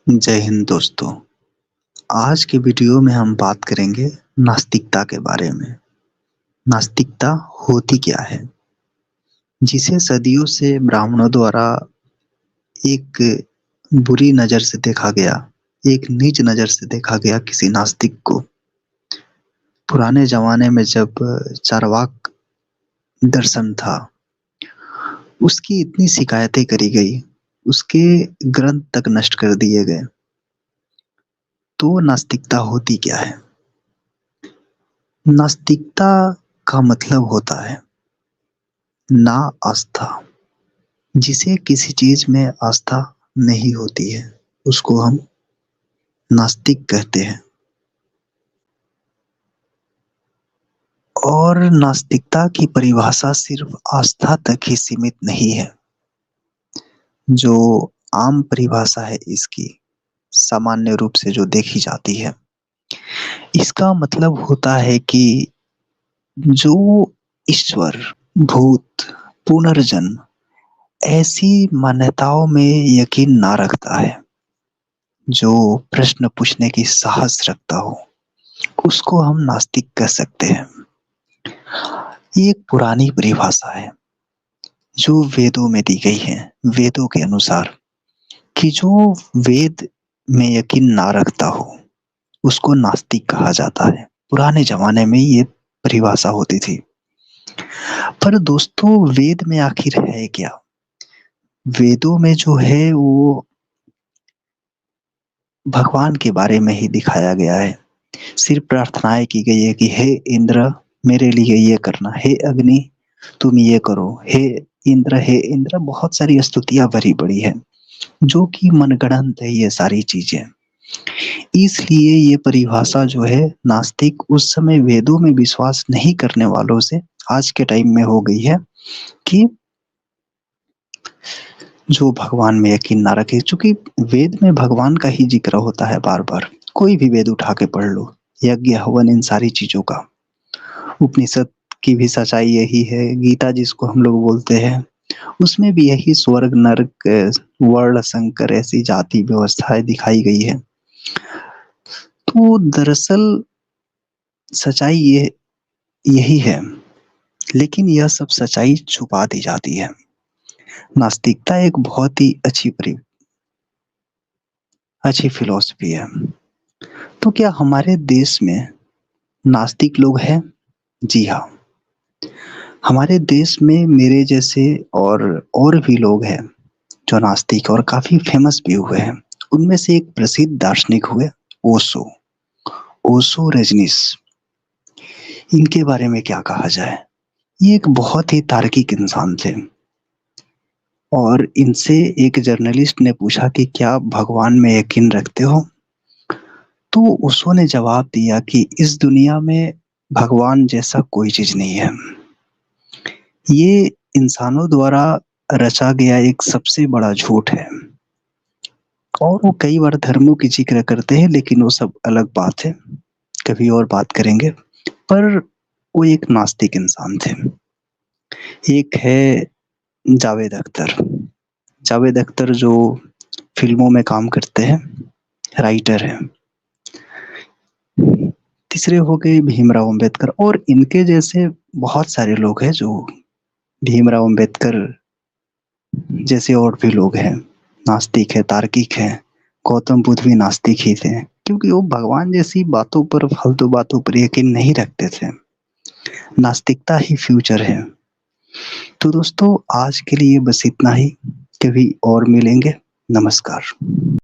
जय हिंद दोस्तों। आज के वीडियो में हम बात करेंगे नास्तिकता के बारे में। नास्तिकता होती क्या है, जिसे सदियों से ब्राह्मणों द्वारा एक बुरी नज़र से देखा गया, एक नीच नज़र से देखा गया किसी नास्तिक को। पुराने ज़माने में जब चार्वाक दर्शन था, उसकी इतनी शिकायतें करी गई, उसके ग्रंथ तक नष्ट कर दिए गए। तो नास्तिकता होती क्या है? नास्तिकता का मतलब होता है ना आस्था। जिसे किसी चीज में आस्था नहीं होती है, उसको हम नास्तिक कहते हैं। और नास्तिकता की परिभाषा सिर्फ आस्था तक ही सीमित नहीं है। जो आम परिभाषा है इसकी, सामान्य रूप से जो देखी जाती है, इसका मतलब होता है कि जो ईश्वर, भूत, पुनर्जन्म ऐसी मान्यताओं में यकीन ना रखता है, जो प्रश्न पूछने की साहस रखता हो, उसको हम नास्तिक कह सकते हैं। ये एक पुरानी परिभाषा है जो वेदों में दी गई है। वेदों के अनुसार कि जो वेद में यकीन ना रखता हो, उसको नास्तिक कहा जाता है। पुराने जमाने में ये परिभाषा होती थी। पर दोस्तों, वेद में आखिर है क्या? वेदों में जो है वो भगवान के बारे में ही दिखाया गया है। सिर्फ प्रार्थनाएं की गई है कि हे इंद्र, मेरे लिए ये करना, हे अग्नि तुम ये करो, हे इंद्र, हे इंद्र। बहुत सारी स्तुतियां भरी पड़ी है, जो कि मनगढ़ंत है ये सारी चीजें। इसलिए ये परिभाषा जो है नास्तिक उस समय वेदों में विश्वास नहीं करने वालों से आज के टाइम में हो गई है कि जो भगवान में यकीन ना रखे। चूंकि वेद में भगवान का ही जिक्र होता है बार बार। कोई भी वेद उठा के पढ़ लो, यज्ञ हवन इन सारी चीजों का। उपनिषद की भी सच्चाई यही है। गीता जिसको हम लोग बोलते हैं, उसमें भी यही स्वर्ग नरक वर्ण संकर ऐसी जाति व्यवस्थाएं दिखाई गई है। तो दरअसल सच्चाई ये यही है, लेकिन यह सब सच्चाई छुपा दी जाती है। नास्तिकता एक बहुत ही अच्छी फिलॉसफी है। तो क्या हमारे देश में नास्तिक लोग हैं? जी हाँ, हमारे देश में मेरे जैसे और भी लोग हैं जो नास्तिक और काफी फेमस भी हुए हैं। उनमें से एक प्रसिद्ध दार्शनिक हुए ओशो। ओशो रजनीश, इनके बारे में क्या कहा जाए। ये एक बहुत ही तार्किक इंसान थे। और इनसे एक जर्नलिस्ट ने पूछा कि क्या आप भगवान में यकीन रखते हो? तो ओशो ने जवाब दिया कि इस दुनिया में भगवान जैसा कोई चीज नहीं है। ये इंसानों द्वारा रचा गया एक सबसे बड़ा झूठ है। और वो कई बार धर्मों की जिक्र करते हैं, लेकिन वो सब अलग बात है, कभी और बात करेंगे। पर वो एक नास्तिक इंसान थे। एक है जावेद अख्तर। जावेद अख्तर जो फिल्मों में काम करते हैं, राइटर हैं। तीसरे हो गए भीमराव अंबेडकर। और इनके जैसे बहुत सारे लोग हैं जो भीमराव अंबेडकर जैसे और भी लोग हैं, नास्तिक है, तार्किक है। गौतम बुद्ध भी नास्तिक ही थे, क्योंकि वो भगवान जैसी बातों पर, फालतू बातों पर यकीन नहीं रखते थे। नास्तिकता ही फ्यूचर है। तो दोस्तों, आज के लिए बस इतना ही। कभी और मिलेंगे। नमस्कार।